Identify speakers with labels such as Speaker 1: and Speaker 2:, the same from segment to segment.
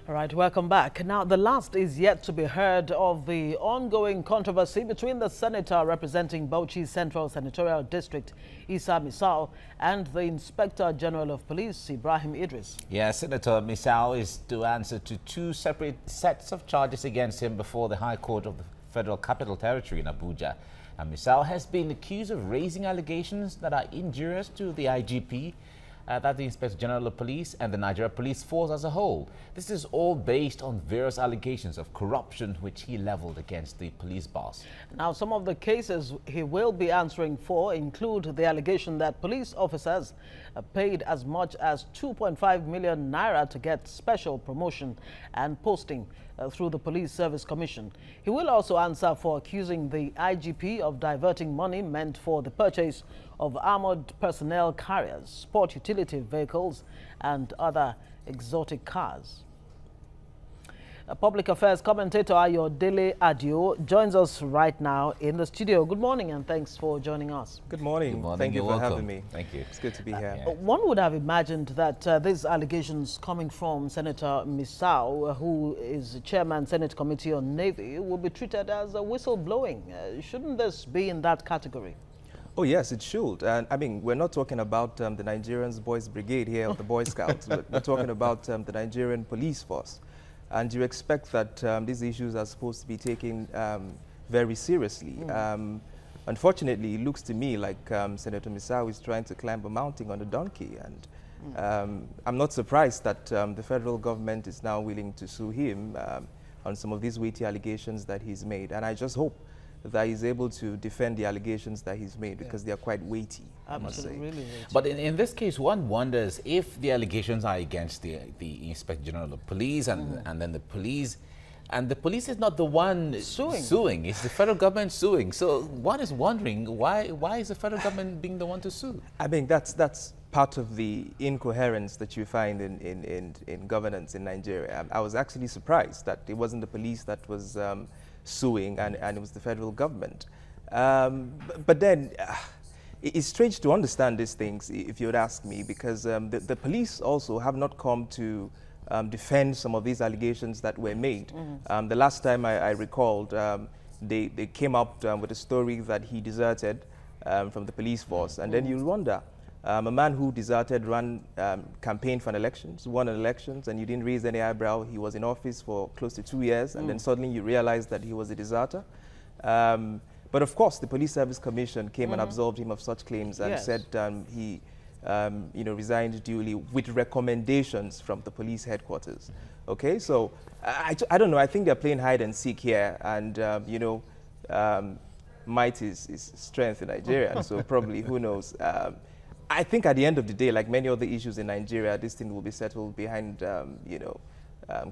Speaker 1: All right, welcome back. Now, the last is yet to be heard of the ongoing controversy between the senator representing Bauchi Central Senatorial District, Misau, and the Inspector General of Police, Ibrahim Idris.
Speaker 2: Yeah, Senator Misau is to answer to two separate sets of charges against him before the High Court of the Federal Capital Territory in Abuja. And Misau has been accused of raising allegations that are injurious to the IGP, that the Inspector General of Police and the Nigerian Police Force as a whole. This is all based on various allegations of corruption which he leveled against the police boss.
Speaker 1: Now, some of the cases he will be answering for include the allegation that police officers paid as much as 2.5 million naira to get special promotion and posting through the Police Service Commission. He will also answer for accusing the IGP of diverting money meant for the purchase of armored personnel carriers, sport utility vehicles, and other exotic cars. A public affairs commentator Ayodele Adio joins us right now in the studio. Good morning and thanks for joining us.
Speaker 3: Good morning.
Speaker 2: Good morning.
Speaker 3: Thank you
Speaker 2: You're
Speaker 3: for
Speaker 2: welcome.
Speaker 3: having me.
Speaker 2: Thank you.
Speaker 3: It's good to be here.
Speaker 1: One would have imagined that these allegations coming from Senator Misau, who is chairman Senate Committee on Navy, will be treated as a whistleblowing. Shouldn't this be in that category?
Speaker 3: Oh, yes, it should. And I mean, we're not talking about the Nigerian Boys Brigade here, or the Boy Scouts. We're talking about the Nigerian Police Force. And you expect that these issues are supposed to be taken very seriously. Unfortunately, it looks to me like Senator Misau is trying to climb a mountain on a donkey. And I'm not surprised that the federal government is now willing to sue him on some of these weighty allegations that he's made. And I just hope that he's able to defend the allegations that he's made, because they are quite weighty, I must say.
Speaker 1: Really weighty.
Speaker 2: But in this case, one wonders if the allegations are against the Inspector General of Police and then the police is not the one suing. It's the federal government suing. So one is wondering why is the federal government being the one to sue?
Speaker 3: I mean, that's part of the incoherence that you find in governance in Nigeria. I was actually surprised that it wasn't the police that was suing and it was the federal government. But then it's strange to understand these things, if you would ask me, because the police also have not come to defend some of these allegations that were made. The last time I recalled, they came up with a story that he deserted from the police force. And then you'll wonder, a man who deserted campaigned for elections, won elections, and you didn't raise any eyebrow. He was in office for close to 2 years, and then suddenly you realized that he was a deserter. But of course, the Police Service Commission came and absolved him of such claims and said he resigned duly with recommendations from the police headquarters. Okay, so I don't know. I think they're playing hide and seek here, and might is strength in Nigeria, and so probably, who knows. I think at the end of the day, like many other issues in Nigeria, this thing will be settled behind,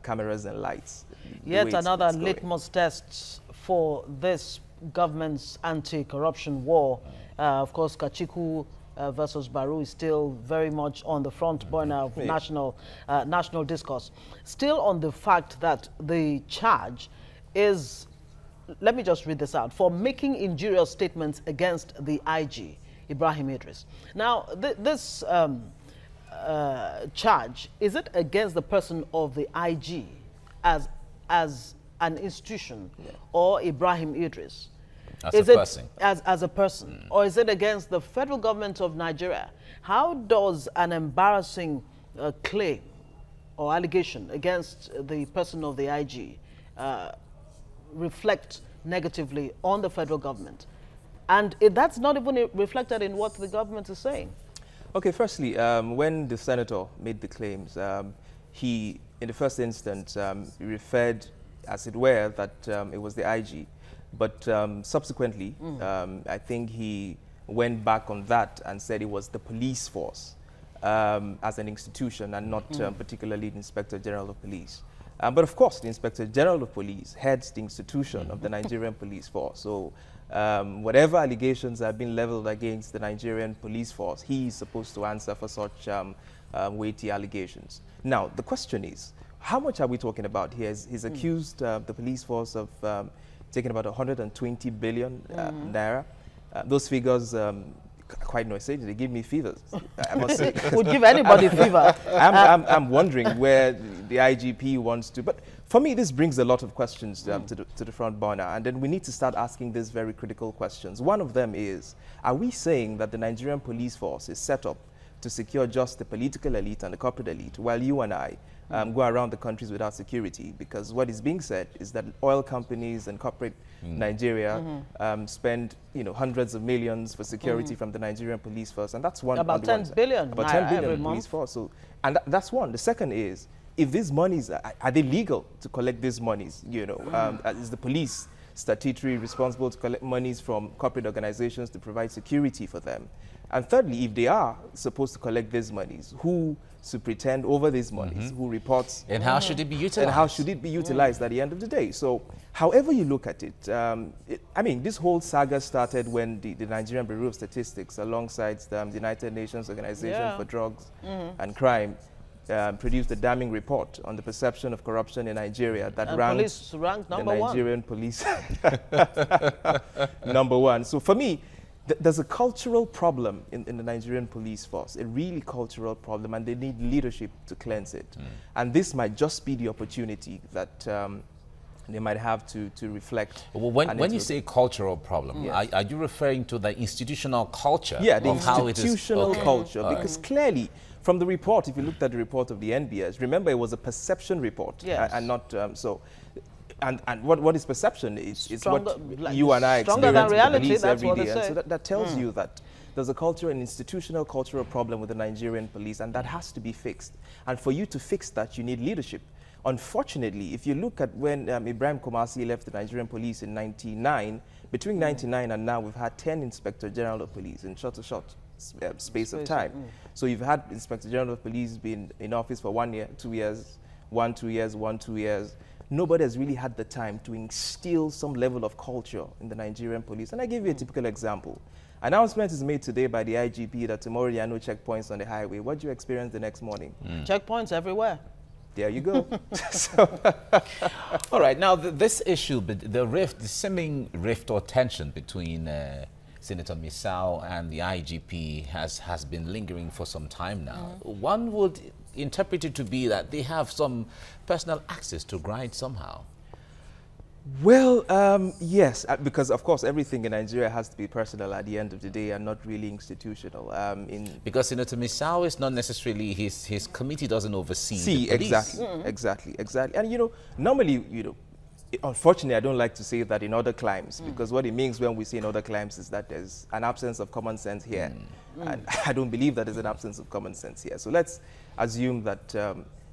Speaker 3: cameras and lights.
Speaker 1: Yet another litmus test for this government's anti-corruption war. Of course, Kachiku versus Baru is still very much on the front burner of national discourse. Still on the fact that the charge is, let me just read this out, for making injurious statements against the IG, Ibrahim Idris. Now, this charge, is it against the person of the IG as an institution, or Ibrahim Idris?
Speaker 2: As a person.
Speaker 1: As a person, or is it against the federal government of Nigeria? How does an embarrassing claim or allegation against the person of the IG reflect negatively on the federal government? And that's not even reflected in what the government is saying.
Speaker 3: Okay, firstly, when the senator made the claims, he, in the first instance, referred, as it were, that it was the IG. But subsequently, I think he went back on that and said it was the police force as an institution and not particularly the Inspector General of Police. But of course, the Inspector General of Police heads the institution of the Nigerian Police Force. So whatever allegations have been leveled against the Nigerian Police Force, he is supposed to answer for such weighty allegations. Now, the question is, how much are we talking about here? He's accused the police force of taking about 120 billion naira. Those figures quite nauseous. They give me fevers, I must say.
Speaker 1: Would give anybody fever.
Speaker 3: I'm wondering where the IGP wants to. But for me, this brings a lot of questions to the front burner. And then we need to start asking these very critical questions. One of them is, are we saying that the Nigerian police force is set up to secure just the political elite and the corporate elite, while you and I go around the countries without security? Because what is being said is that oil companies and corporate Nigeria spend, hundreds of millions for security from the Nigerian police force, and that's one.
Speaker 1: About 10 billion.
Speaker 3: About 10 billion police force. So, and that's one. The second is, if these monies are they legal to collect these monies? Is the police statutory responsible to collect monies from corporate organizations to provide security for them? And thirdly, if they are supposed to collect these monies, who to pretend over these monies, who reports,
Speaker 2: and how should it be utilized?
Speaker 3: And how should it be utilized at the end of the day? So, however you look at it, I mean, this whole saga started when the Nigerian Bureau of Statistics, alongside the United Nations Organization for Drugs and Crime, produced a damning report on the perception of corruption in Nigeria that ranked the Nigerian police #1. So for me, there's a cultural problem in the Nigerian police force, a really cultural problem, and they need leadership to cleanse it. And this might just be the opportunity that they might have to reflect.
Speaker 2: Well, when you say cultural problem, are you referring to the institutional culture?
Speaker 3: Yeah, the
Speaker 2: of how
Speaker 3: institutional culture, because clearly, from the report, if you looked at the report of the NBS, remember it was a perception report, and not so. And what is perception? It's what you and I experience in the police every day. And so that tells you that there's a cultural and institutional cultural problem with the Nigerian police, and that has to be fixed. And for you to fix that, you need leadership. Unfortunately, if you look at when Ibrahim Kumasi left the Nigerian police in '99, between '99 and now, we've had 10 Inspector General of Police in short space of time. So you've had Inspector General of Police been in office for 1 year, 2 years, 1, 2 years, 1, 2 years. Nobody has really had the time to instill some level of culture in the Nigerian police. And I give you a typical example. An announcement is made today by the IGP that tomorrow there are no checkpoints on the highway. What do you experience the next morning?
Speaker 1: Checkpoints everywhere.
Speaker 3: There you go.
Speaker 2: All right, now this issue, the seeming rift or tension between Senator Misau and the IGP has been lingering for some time now. One would interpret it to be that they have some personal access to grind somehow.
Speaker 3: Well, yes, because of course everything in Nigeria has to be personal at the end of the day and not really institutional.
Speaker 2: Because Senator Misau is not necessarily, his committee doesn't oversee the police.
Speaker 3: Exactly. And normally, unfortunately, I don't like to say that in other climes, because what it means when we say in other climes is that there's an absence of common sense here. And I don't believe that there's an absence of common sense here. So let's assume that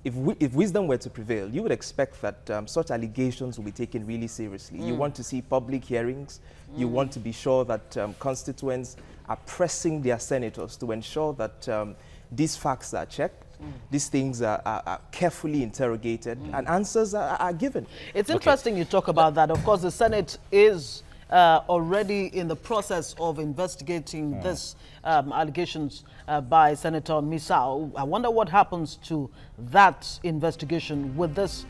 Speaker 3: if wisdom were to prevail, you would expect that such allegations will be taken really seriously. You want to see public hearings. You want to be sure that constituents are pressing their senators to ensure that these facts are checked. These things are carefully interrogated and answers are given. It's
Speaker 1: interesting you talk about that. Of course, the Senate is already in the process of investigating this allegations by Senator Misau. I wonder what happens to that investigation with this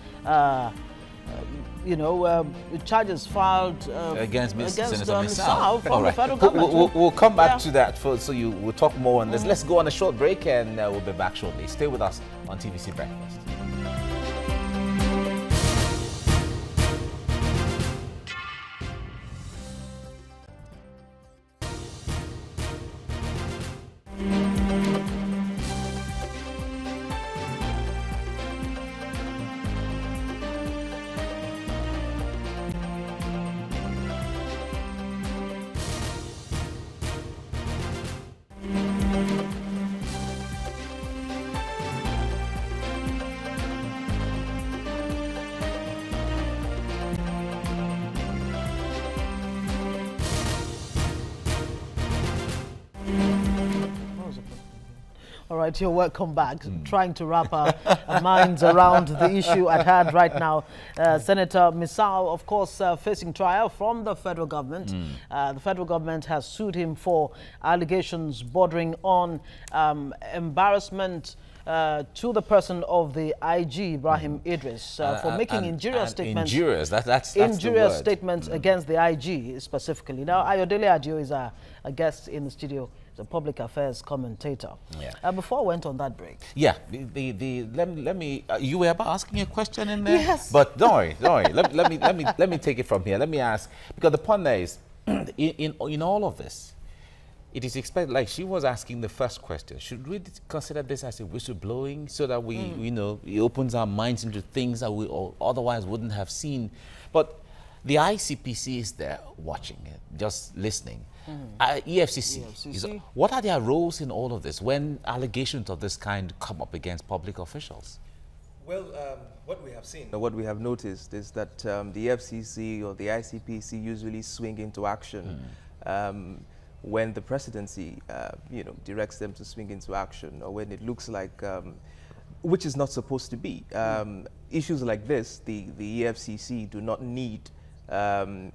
Speaker 1: charges filed
Speaker 2: against Senator Misau
Speaker 1: from the federal government.
Speaker 2: We'll come back to that, we'll talk more on this. Let's go on a short break and we'll be back shortly. Stay with us on TVC Breakfast.
Speaker 1: All right, you're welcome back. Trying to wrap our minds around the issue at hand right now. Senator Misau, of course, facing trial from the federal government. The federal government has sued him for allegations bordering on embarrassment to the person of the IG, Ibrahim Idris, for making injurious statements.
Speaker 2: That's
Speaker 1: injurious
Speaker 2: the word.
Speaker 1: statements against the IG specifically. Now, Ayodele Adio is a guest in the studio the public affairs commentator.
Speaker 2: Yeah.
Speaker 1: Before I went on that break.
Speaker 2: Yeah, let me. You were about asking a question in there.
Speaker 1: Yes.
Speaker 2: But don't worry. Let me take it from here. Let me ask, because the point there is, in all of this, it is expected, like she was asking the first question, should we consider this as a whistleblowing so that we, you know, it opens our minds into things that we otherwise wouldn't have seen? But the ICPC is there watching it, just listening. EFCC. What are their roles in all of this when allegations of this kind come up against public officials?
Speaker 3: Well, what we have seen, or what we have noticed, is that the FCC or the ICPC usually swing into action when the presidency, you know, directs them to swing into action, or when it looks like, which is not supposed to be. Issues like this, the EFCC do not need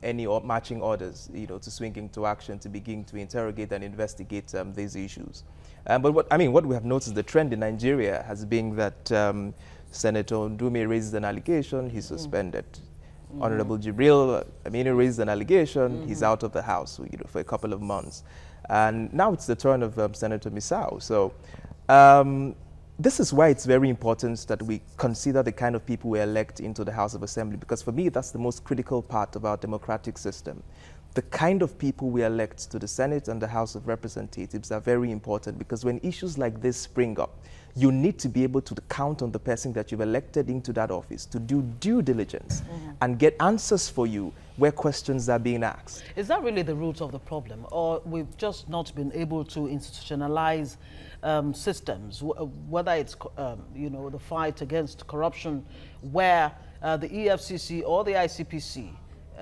Speaker 3: any matching orders, you know, to swing into action to begin to interrogate and investigate these issues. But what we have noticed, the trend in Nigeria has been that Senator Ndume raises an allegation, he's suspended. Honorable Jibril Aminu raised an allegation, he's out of the house, you know, for a couple of months. And now it's the turn of Senator Misau. So this is why it's very important that we consider the kind of people we elect into the House of Assembly, because for me, that's the most critical part of our democratic system. The kind of people we elect to the Senate and the House of Representatives are very important, because when issues like this spring up, you need to be able to count on the person that you've elected into that office to do due diligence and get answers for you where questions are being asked.
Speaker 1: Is that really the root of the problem, or we've just not been able to institutionalize systems, whether it's you know, the fight against corruption, where the EFCC or the ICPC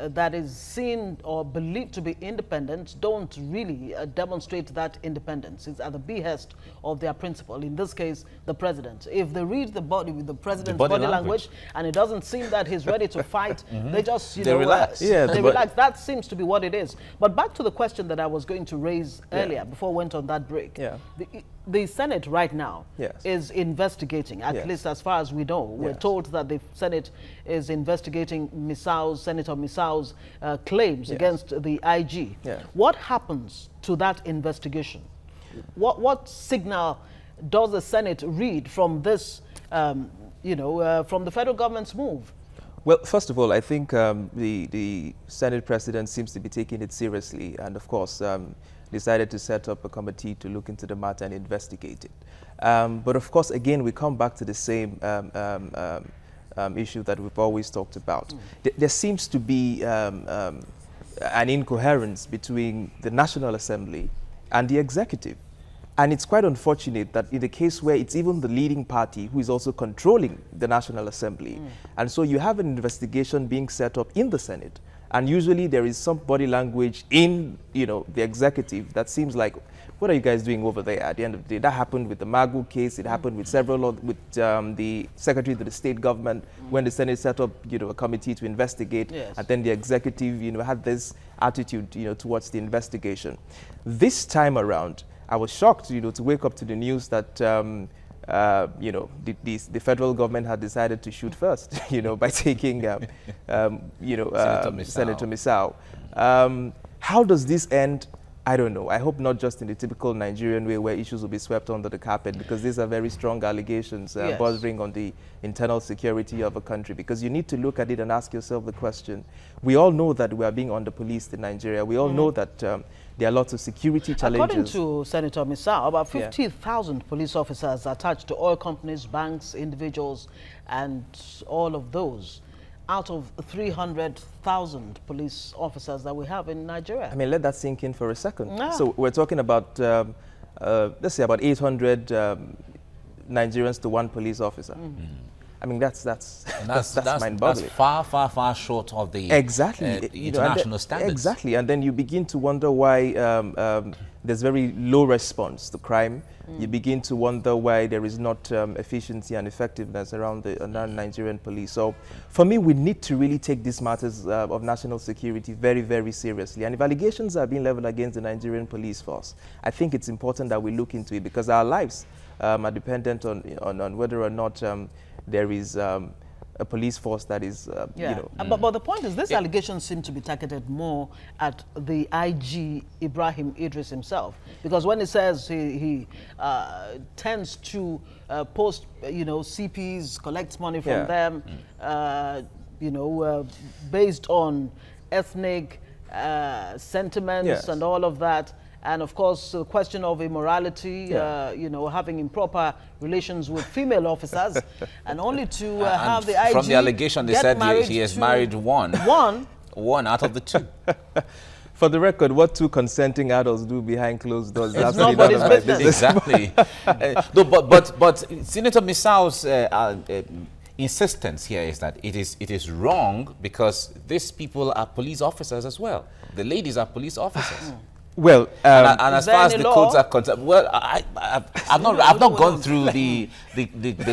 Speaker 1: that is seen or believed to be independent don't really demonstrate that independence. It's at the behest of their principal, in this case, the president. If they read the president's body language and it doesn't seem that he's ready to fight, they just, you know,
Speaker 2: relax.
Speaker 1: They relax. That seems to be what it is. But back to the question that I was going to raise earlier before I went on that break. The Senate right now is investigating, at least as far as we know. We're told that the Senate is investigating Senator Misau's claims against the IG. What happens to that investigation? What signal does the Senate read from this, you know, from the federal government's move?
Speaker 3: Well, first of all, I think the Senate president seems to be taking it seriously, and of course, decided to set up a committee to look into the matter and investigate it. But of course, again, we come back to the same issue that we've always talked about. There seems to be an incoherence between the National Assembly and the executive. And it's quite unfortunate that in the case where it's even the leading party who is also controlling the National Assembly, and so you have an investigation being set up in the Senate, and usually there is some body language in, you know, the executive that seems like, what are you guys doing over there? At the end of the day, that happened with the Magu case. It happened with several, with the Secretary to the State Government when the Senate set up, you know, a committee to investigate, and then the executive, you know, had this attitude, you know, towards the investigation. This time around, I was shocked, you know, to wake up to the news that, you know, the federal government had decided to shoot first, you know, by taking, you know, Senator Misau. How does this end? I don't know. I hope not just in the typical Nigerian way where issues will be swept under the carpet, because these are very strong allegations bordering on the internal security of a country, because you need to look at it and ask yourself the question. We all know that we are being under-policed in Nigeria. We all know that there are lots of security challenges.
Speaker 1: According to Senator Misau, about 50,000 police officers attached to oil companies, banks, individuals, and all of those out of 300,000 police officers that we have in Nigeria.
Speaker 3: I mean, let that sink in for a second. So we're talking about, let's say, about 800 Nigerians to one police officer. I mean, that's mind-boggling.
Speaker 2: That's far short of the international standards.
Speaker 3: Exactly, and then you begin to wonder why there's very low response to crime. You begin to wonder why there is not efficiency and effectiveness around the Nigerian police. So for me, we need to really take these matters of national security very, very seriously. And if allegations are being leveled against the Nigerian police force, I think it's important that we look into it, because our lives are dependent on whether or not there is a police force that is, you know.
Speaker 1: But the point is, this allegation seems to be targeted more at the IG Ibrahim Idris himself, because when he says he tends to post, you know, CPs, collects money from them, you know, based on ethnic sentiments and all of that. And of course, the question of immorality, you know, having improper relations with female officers, and only to have the IG.
Speaker 2: From the allegation, they said he has married one. One out of the two.
Speaker 3: For the record, what two consenting adults do behind closed doors,
Speaker 1: that's nobody's business.
Speaker 2: Exactly. No, but Senator Misau's insistence here is that it is wrong because these people are police officers as well. The ladies are police officers.
Speaker 3: Well,
Speaker 2: and as far as the codes are concerned, well, I've not gone through the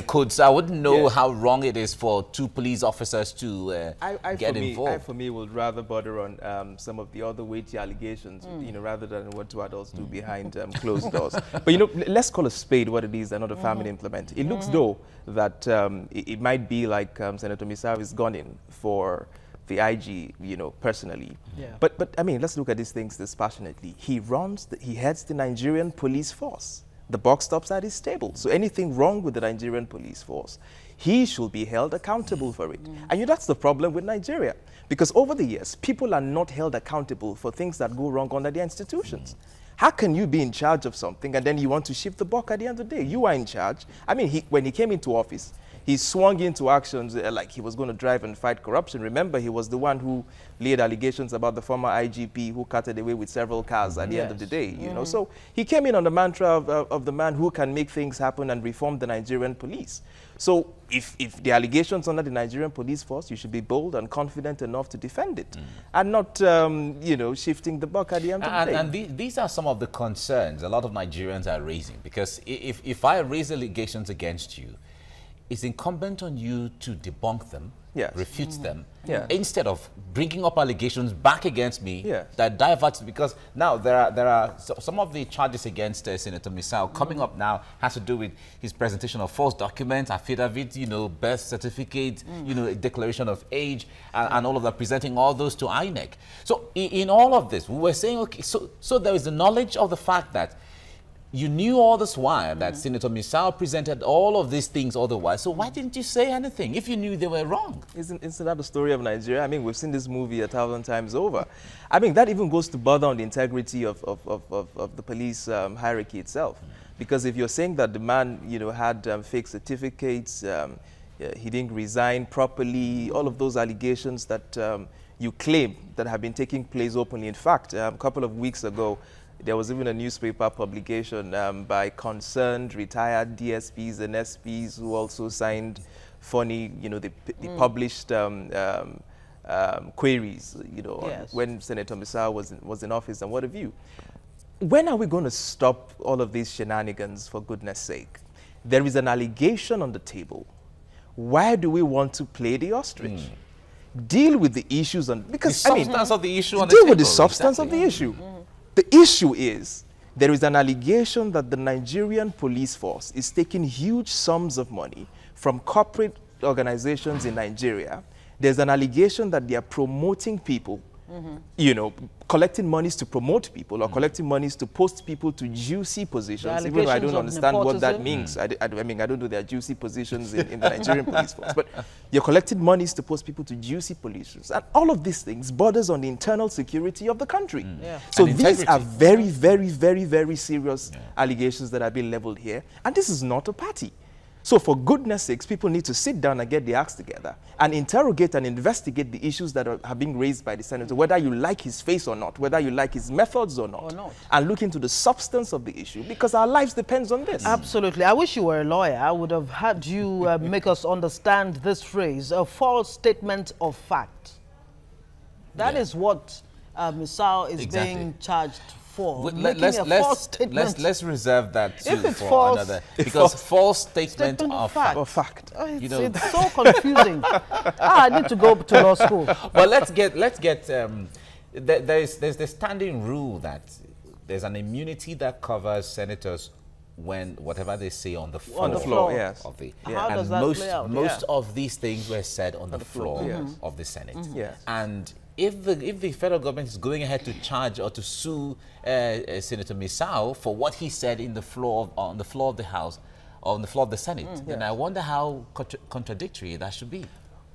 Speaker 2: codes. I wouldn't know how wrong it is for two police officers to get involved.
Speaker 3: I, for me, would rather bother on some of the other weighty allegations, you know, rather than what two adults do behind closed doors. But you know, let's call a spade what it is and not a famine implement. It looks though that it might be like Senator Misau is gone in for the IG, you know, personally. But I mean, let's look at these things dispassionately. He heads the Nigerian police force. The buck stops at his table. So anything wrong with the Nigerian police force, he should be held accountable for it. And you know, that's the problem with Nigeria. Because over the years, people are not held accountable for things that go wrong under their institutions. How can you be in charge of something and then you want to shift the buck at the end of the day? You are in charge. I mean, when he came into office, he swung into actions like he was going to drive and fight corruption. Remember, he was the one who laid allegations about the former IGP who carted away with several cars at the end of the day. You know, so he came in on the mantra of the man who can make things happen and reform the Nigerian police. So if the allegations under the Nigerian police force, you should be bold and confident enough to defend it and not, you know, shifting the buck at the end of the day.
Speaker 2: And these are some of the concerns a lot of Nigerians are raising, because if I raise allegations against you, it's incumbent on you to debunk them, refute them, instead of bringing up allegations back against me that diverts, because now there are some of the charges against Senator Misau coming up now has to do with his presentation of false documents, affidavit, you know, birth certificate, you know, a declaration of age, and all of that, presenting all those to INEC. So in all of this, we were saying, okay, so there is the knowledge of the fact that you knew all this while that Senator Misau presented all of these things otherwise. So why didn't you say anything if you knew they were wrong?
Speaker 3: Isn't that the story of Nigeria? I mean, we've seen this movie 1,000 times over. I mean, that even goes to bother on the integrity of the police hierarchy itself. Because if you're saying that the man, you know, had fake certificates, he didn't resign properly, all of those allegations that you claim that have been taking place openly. In fact, a couple of weeks ago, there was even a newspaper publication by concerned retired DSPs and SPs who also signed funny, you know, they published queries, you know, when Senator Misau was in office and what have you. When are we going to stop all of these shenanigans, for goodness sake? There is an allegation on the table. Why do we want to play the ostrich? Deal with the issues because
Speaker 2: the substance of the issue on the
Speaker 3: deal
Speaker 2: table.
Speaker 3: With the substance of the issue. The issue is there is an allegation that the Nigerian police force is taking huge sums of money from corporate organizations in Nigeria. There's an allegation that they are promoting people, you know, collecting monies to promote people or collecting monies to post people to juicy positions, even though I don't understand what that means. I mean, I don't know their juicy positions in the Nigerian police force, but you're collecting monies to post people to juicy positions. And all of these things borders on the internal security of the country. So these are very, very, very, very serious allegations that are being leveled here. And this is not a party. So for goodness sakes, people need to sit down and get the acts together and interrogate and investigate the issues that are being raised by the senator, whether you like his face or not, whether you like his methods or not, and look into the substance of the issue, because our lives depends on this.
Speaker 1: Absolutely. I wish you were a lawyer. I would have had you make us understand this phrase, a false statement of fact. That is what Misau is being charged for.
Speaker 2: Let's reserve that too for another, because false statement of fact.
Speaker 1: You know, it's so confusing. I need to go to law school.
Speaker 2: Well, let's get there's the standing rule that there's an immunity that covers senators when whatever they say on the floor,
Speaker 3: yes.
Speaker 2: of the
Speaker 1: How does that play out?
Speaker 2: most of these things were said on the floor
Speaker 3: yes.
Speaker 2: of the Senate.
Speaker 3: Yes.
Speaker 2: And if the federal government is going ahead to charge or to sue Senator Misau for what he said on the floor of the House, or on the floor of the Senate, then I wonder how contradictory that should be.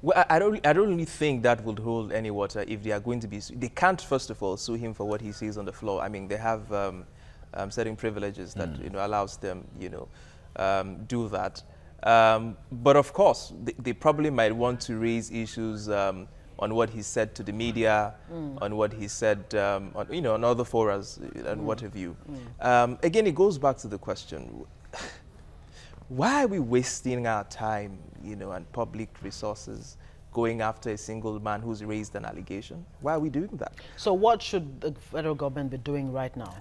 Speaker 3: Well, I don't really think that would hold any water if they are going to be. They can't, first of all, sue him for what he says on the floor. I mean, they have certain privileges that allows them, do that. But of course, they probably might want to raise issues on what he said to the media, on what he said, on other forums and what have you. Again, it goes back to the question: why are we wasting our time, and public resources going after a single man who's raised an allegation? Why are we doing that?
Speaker 1: So what should the federal government be doing right now?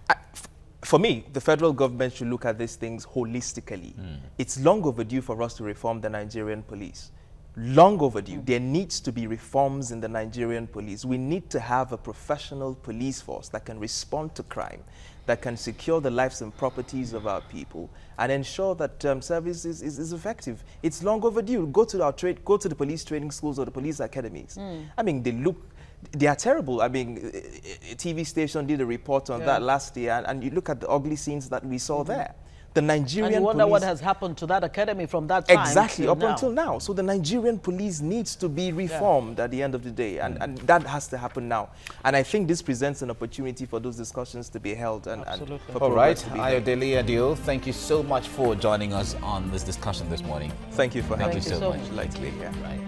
Speaker 3: For me, the federal government should look at these things holistically. It's long overdue for us to reform the Nigerian police. Long overdue. There needs to be reforms in the Nigerian police. We need to have a professional police force that can respond to crime, that can secure the lives and properties of our people, and ensure that service is effective. It's long overdue. Go to the police training schools or the police academies. I mean, they are terrible. I mean, a TV station did a report on that last year, and you look at the ugly scenes that we saw there. The Nigerian
Speaker 1: and you wonder
Speaker 3: police,
Speaker 1: what has happened to that academy from that time
Speaker 3: until now. So the Nigerian police needs to be reformed at the end of the day, and that has to happen now. And I think this presents an opportunity for those discussions to be held. And for
Speaker 2: all right, Ayodele Adio, thank you so much for joining us on this discussion this morning.
Speaker 3: Thank you for having me
Speaker 1: so much.
Speaker 3: Lightly,
Speaker 2: Right.